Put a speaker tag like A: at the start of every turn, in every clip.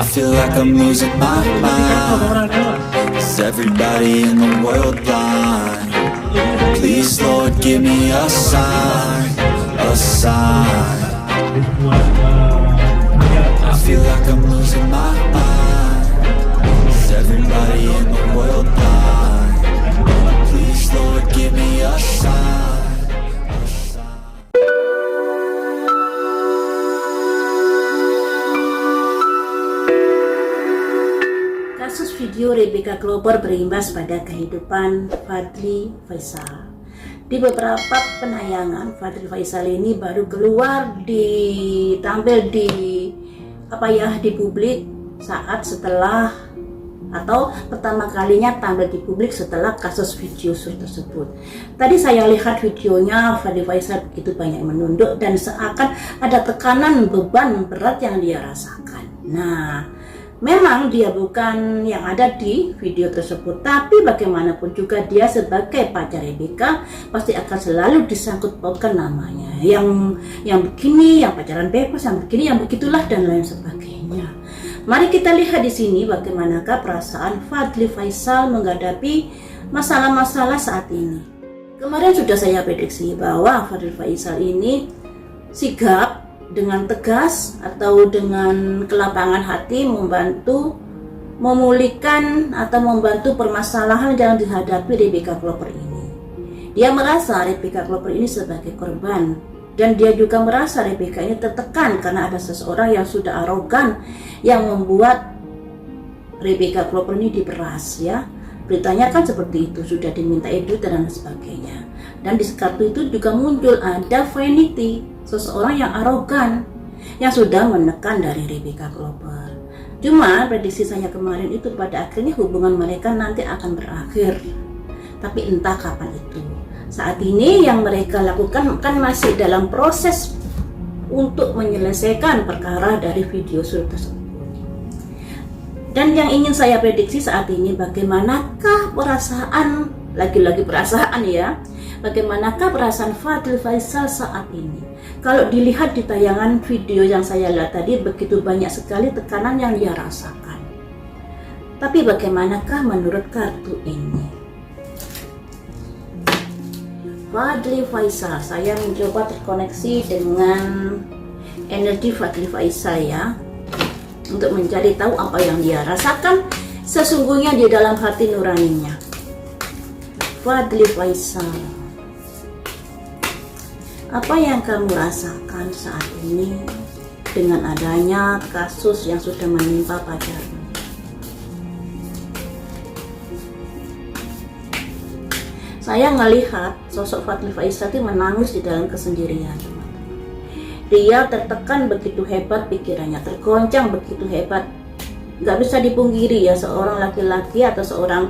A: I feel like I'm losing my mind. Is everybody in the world blind? Please, Lord, give me a sign, a sign. I feel like I'm losing my mind. Is everybody in the world blind? Please, Lord, give me a sign, a sign.
B: Kasus video Rebecca Glover berimbas pada kehidupan Fadly Faisal. Di beberapa penayangan, Fadly Faisal ini baru keluar tampil di publik saat setelah atau pertama kalinya tampil di publik setelah kasus video tersebut. Tadi saya lihat videonya, Fadly Faisal begitu banyak menunduk dan seakan ada tekanan beban berat yang dia rasakan. Nah, memang dia bukan yang ada di video tersebut, tapi bagaimanapun juga dia sebagai pacar Rebecca pasti akan selalu disangkut pautkan namanya. Yang begini, yang pacaran bebas, yang begini, yang begitulah dan lain sebagainya. Mari kita lihat di sini bagaimanakah perasaan Fadly Faisal menghadapi masalah-masalah saat ini. Kemarin sudah saya prediksi bahwa Fadly Faisal ini sigap dengan tegas atau dengan kelapangan hati membantu memulihkan atau membantu permasalahan yang dihadapi Rebecca Glover ini. Dia merasa Rebecca Glover ini sebagai korban dan dia juga merasa Rebecca ini tertekan karena ada seseorang yang sudah arogan yang membuat Rebecca Glover ini diperas ya. Beritanya kan seperti itu, sudah diminta duit dan sebagainya. Dan di kartu itu juga muncul ada vanity, seseorang yang arogan yang sudah menekan dari Rebecca Glover. Cuma prediksi saya kemarin itu pada akhirnya hubungan mereka nanti akan berakhir. Tapi entah kapan itu. Saat ini yang mereka lakukan kan masih dalam proses untuk menyelesaikan perkara dari video tersebut. Dan yang ingin saya prediksi saat ini, bagaimanakah perasaan, lagi-lagi perasaan ya, bagaimanakah perasaan Fadly Faisal saat ini? Kalau dilihat di tayangan video yang saya lihat tadi, begitu banyak sekali tekanan yang dia rasakan. Tapi bagaimanakah menurut kartu ini? Fadly Faisal, saya mencoba terkoneksi dengan energi Fadly Faisal ya, untuk mencari tahu apa yang dia rasakan sesungguhnya di dalam hati nuraninya. Fadly Faisal, apa yang kamu rasakan saat ini dengan adanya kasus yang sudah menimpa pacarmu? Saya melihat sosok Fadly Faisal itu menangis di dalam kesendirian. Dia tertekan begitu hebat, pikirannya tergoncang begitu hebat. Gak bisa dipungkiri ya, seorang laki-laki atau seorang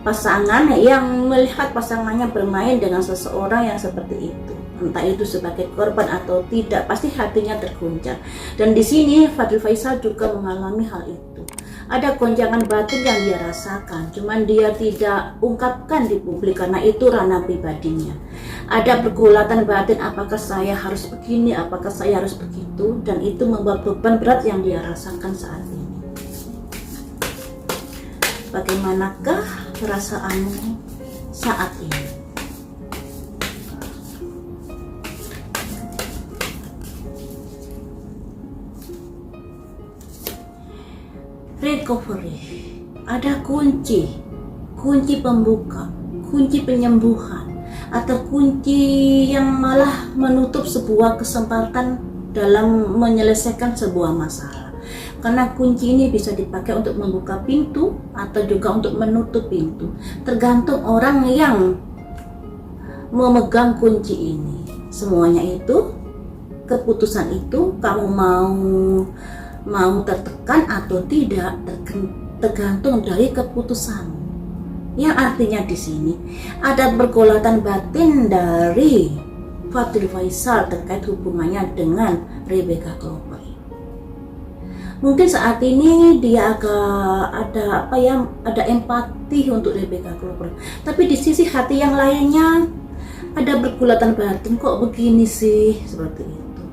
B: pasangan yang melihat pasangannya bermain dengan seseorang yang seperti itu, entah itu sebagai korban atau tidak, pasti hatinya tergoncang. Dan di sini Fadly Faisal juga mengalami hal itu. Ada goncangan batin yang dia rasakan, cuman dia tidak ungkapkan di publik karena itu ranah pribadinya. Ada pergulatan batin, apakah saya harus begini, apakah saya harus begitu, dan itu membuat beban berat yang dia rasakan saat ini. Bagaimanakah perasaanmu saat ini? Recovery, ada kunci pembuka, kunci penyembuhan, atau kunci yang malah menutup sebuah kesempatan dalam menyelesaikan sebuah masalah. Karena kunci ini bisa dipakai untuk membuka pintu atau juga untuk menutup pintu, tergantung orang yang memegang kunci ini. Semuanya itu, keputusan itu kamu mau tertekan atau tidak tergantung dari keputusan. Yang artinya di sini ada pergulatan batin dari Fadly Faisal terkait hubungannya dengan Rebecca Glover. Mungkin saat ini dia agak ada empati untuk Rebecca Glover, tapi di sisi hati yang lainnya ada pergulatan batin, kok begini sih, seperti itu.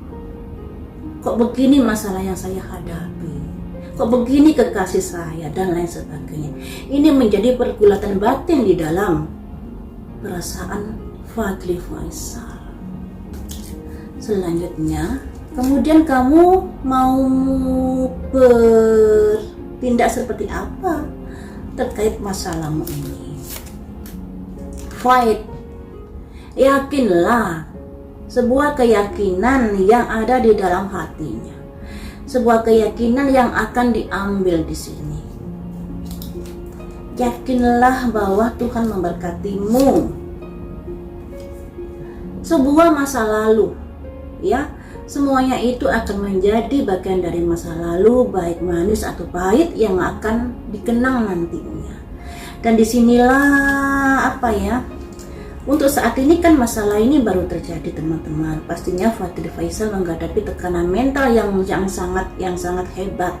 B: Kok begini masalah yang saya hadapi? kok begini kekasih saya, dan lain sebagainya. Ini menjadi pergulatan batin di dalam perasaan Fadly Faisal. Selanjutnya, kemudian kamu mau bertindak seperti apa terkait masalahmu ini? Fight. Yakinlah sebuah keyakinan yang ada di dalam hatinya, sebuah keyakinan yang akan diambil di sini. Yakinlah bahwa Tuhan memberkatimu. Sebuah masa lalu, ya, semuanya itu akan menjadi bagian dari masa lalu, baik manis atau pahit, yang akan dikenang nantinya. Dan disinilah untuk saat ini kan masalah ini baru terjadi, teman-teman. Pastinya Fadly Faisal menghadapi tekanan mental yang sangat hebat.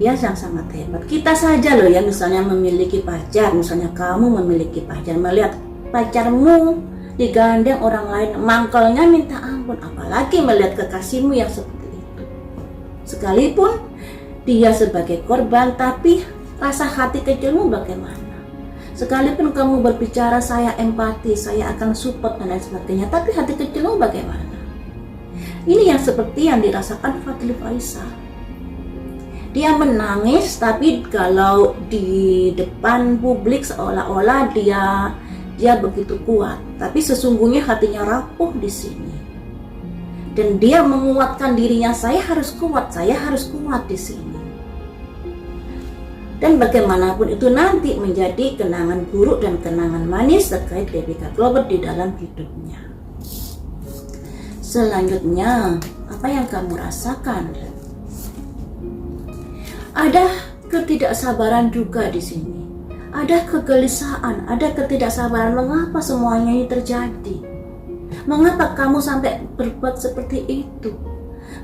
B: Ya, yang sangat hebat. Kita saja loh ya, misalnya memiliki pacar, misalnya kamu memiliki pacar, melihat pacarmu digandeng orang lain, mangkelnya minta ampun, apalagi melihat kekasihmu yang seperti itu. Sekalipun dia sebagai korban, tapi rasa hati kecilmu bagaimana? Sekalipun kamu berbicara saya empati, saya akan support dan lain sebagainya, tapi hati kecilmu bagaimana? Ini yang seperti yang dirasakan Fadly Faisal. Dia menangis, tapi kalau di depan publik seolah-olah dia begitu kuat, tapi sesungguhnya hatinya rapuh di sini. Dan dia menguatkan dirinya, saya harus kuat di sini. Dan bagaimanapun itu nanti menjadi kenangan buruk dan kenangan manis terkait Rebecca Clover di dalam hidupnya. Selanjutnya, apa yang kamu rasakan? Ada ketidaksabaran juga di sini. Ada kegelisahan, ada ketidaksabaran. Mengapa semuanya ini terjadi? Mengapa kamu sampai berbuat seperti itu?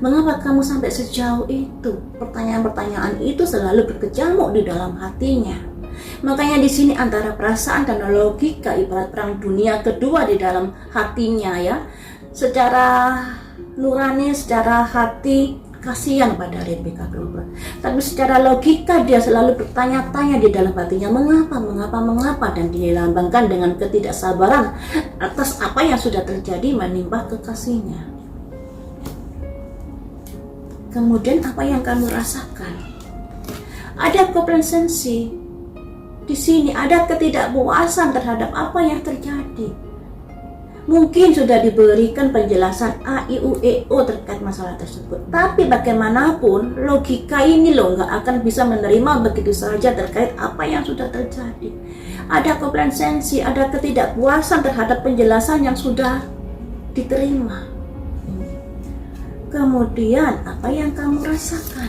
B: Mengapa kamu sampai sejauh itu? Pertanyaan-pertanyaan itu selalu berkecamuk di dalam hatinya. Makanya di sini antara perasaan dan logika ibarat perang dunia kedua di dalam hatinya ya. Secara nurani, secara hati kasihan pada Rebecca Clover. Tapi secara logika dia selalu bertanya-tanya di dalam hatinya, mengapa, dan dilambangkan dengan ketidaksabaran atas apa yang sudah terjadi menimpa kekasihnya. Kemudian apa yang kamu rasakan? Ada komplasensi di sini, ada ketidakpuasan terhadap apa yang terjadi. Mungkin sudah diberikan penjelasan A, I, U, E, O terkait masalah tersebut, tapi bagaimanapun logika ini loh nggak akan bisa menerima begitu saja terkait apa yang sudah terjadi. Ada komplasensi, ada ketidakpuasan terhadap penjelasan yang sudah diterima. Kemudian apa yang kamu rasakan?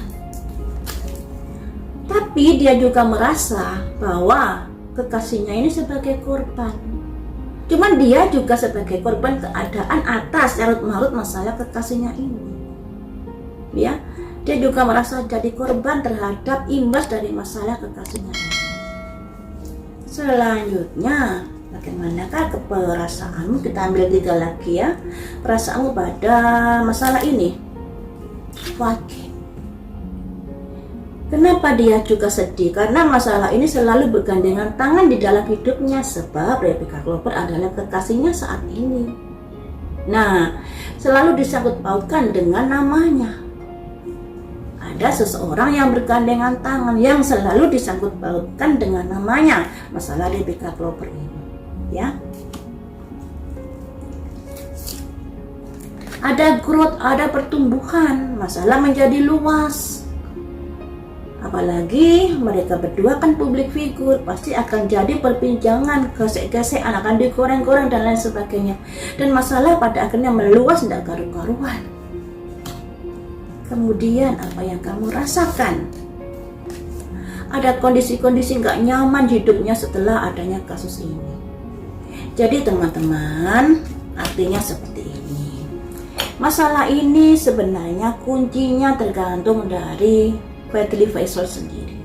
B: Tapi dia juga merasa bahwa kekasihnya ini sebagai korban. Cuman dia juga sebagai korban keadaan atas carut-marut masalah kekasihnya ini. Ya, dia juga merasa jadi korban terhadap imbas dari masalah kekasihnya ini. Selanjutnya, bagaimanakah perasaanmu? Kita ambil 3 lagi ya. Perasaanmu pada masalah ini. Oke. Kenapa dia juga sedih? Karena masalah ini selalu bergandengan tangan di dalam hidupnya, sebab Rebecca Clover adalah kekasihnya saat ini. Nah, selalu disangkut pautkan dengan namanya. Ada seseorang yang bergandengan tangan yang selalu disangkut pautkan dengan namanya, masalah Rebecca Clover ini. Ya, ada growth, ada pertumbuhan, masalah menjadi luas. Apalagi mereka berdua kan public figure, pasti akan jadi perbincangan, gesek-gesekan, akan digoreng-goreng dan lain sebagainya. Dan masalah pada akhirnya meluas, tidak karu-karuan. Kemudian apa yang kamu rasakan? Ada kondisi-kondisi nggak nyaman hidupnya setelah adanya kasus ini. Jadi teman-teman, artinya seperti ini. Masalah ini sebenarnya kuncinya tergantung dari Fadly Faisal sendiri.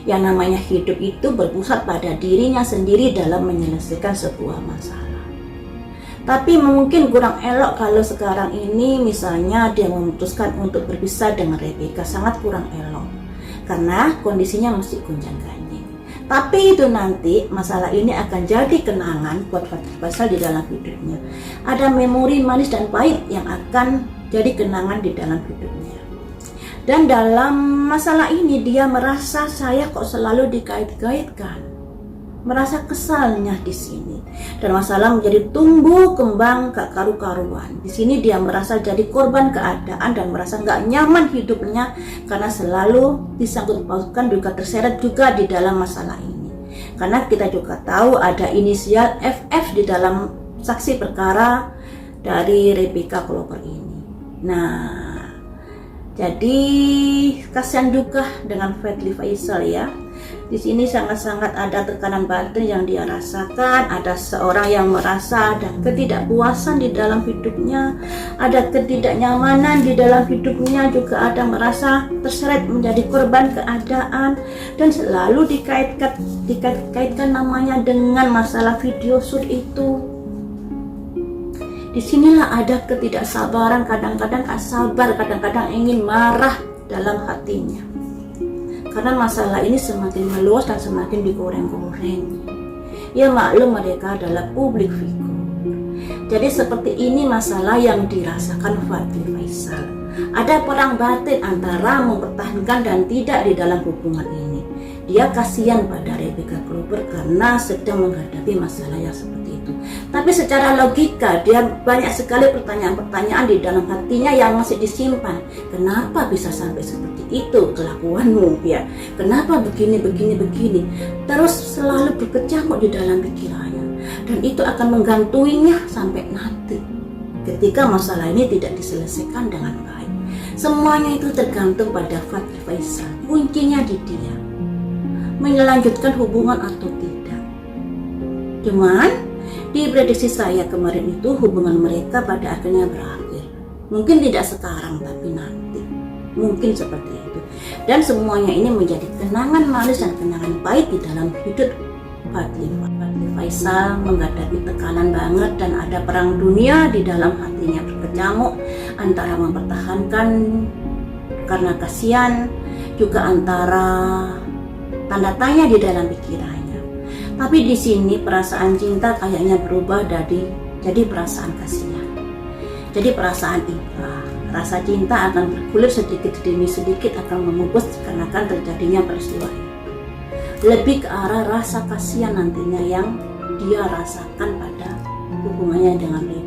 B: Yang namanya hidup itu berpusat pada dirinya sendiri dalam menyelesaikan sebuah masalah. Tapi mungkin kurang elok kalau sekarang ini misalnya dia memutuskan untuk berpisah dengan Rebecca, sangat kurang elok. karena kondisinya masih gonjang-ganjing. Tapi itu nanti masalah ini akan jadi kenangan buat Fadly Faisal di dalam hidupnya. Ada memori manis dan pahit yang akan jadi kenangan di dalam hidupnya. Dan dalam masalah ini dia merasa saya kok selalu dikait-kaitkan, merasa kesalnya di sini. Dan masalah menjadi tumbuh kembang gak karu-karuan. Di sini dia merasa jadi korban keadaan dan merasa gak nyaman hidupnya karena selalu disangkut pautkan juga terseret juga di dalam masalah ini. Karena kita juga tahu ada inisial FF di dalam saksi perkara dari Rebecca Glover ini. Nah, jadi kasihan juga dengan Fadly Faisal ya. Di sini sangat-sangat ada tekanan batin yang dia rasakan, ada seorang yang merasa ada ketidakpuasan di dalam hidupnya, ada ketidaknyamanan di dalam hidupnya, juga ada merasa terseret menjadi korban keadaan dan selalu dikaitkan namanya dengan masalah video shoot itu. Disinilah ada ketidaksabaran, kadang-kadang sabar, kadang-kadang ingin marah dalam hatinya. Karena masalah ini semakin meluas dan semakin digoreng-goreng. Ya maklum mereka adalah publik figur. Jadi seperti ini masalah yang dirasakan Fadly Faisal. Ada perang batin antara mempertahankan dan tidak di dalam hubungan ini. Dia kasihan pada Rebecca Glover karena sedang menghadapi masalah yang seperti itu. Tapi secara logika dia banyak sekali pertanyaan-pertanyaan di dalam hatinya yang masih disimpan. Kenapa bisa sampai seperti itu kelakuanmu ya? Kenapa begini? Terus selalu berkecamuk di dalam pikirannya. Dan itu akan menggantunginya sampai nanti ketika masalah ini tidak diselesaikan dengan baik. Semuanya itu tergantung pada Fadly Faisal. Kuncinya di dia melanjutkan hubungan atau tidak. Cuman di prediksi saya kemarin itu hubungan mereka pada akhirnya berakhir. Mungkin tidak sekarang tapi nanti. Mungkin seperti itu. Dan semuanya ini menjadi kenangan manis dan kenangan pahit di dalam hidup Fadly Faisal menghadapi tekanan banget dan ada perang dunia di dalam hatinya berkecamuk antara mempertahankan karena kasihan, juga antara tanda tanya di dalam pikirannya. Tapi di sini perasaan cinta kayaknya berubah jadi perasaan kasihan. Jadi perasaan iba. Rasa cinta akan bergulir sedikit demi sedikit akan memupus karena kan terjadinya peristiwa ini. Lebih ke arah rasa kasihan nantinya yang dia rasakan pada hubungannya dengan Rebecca.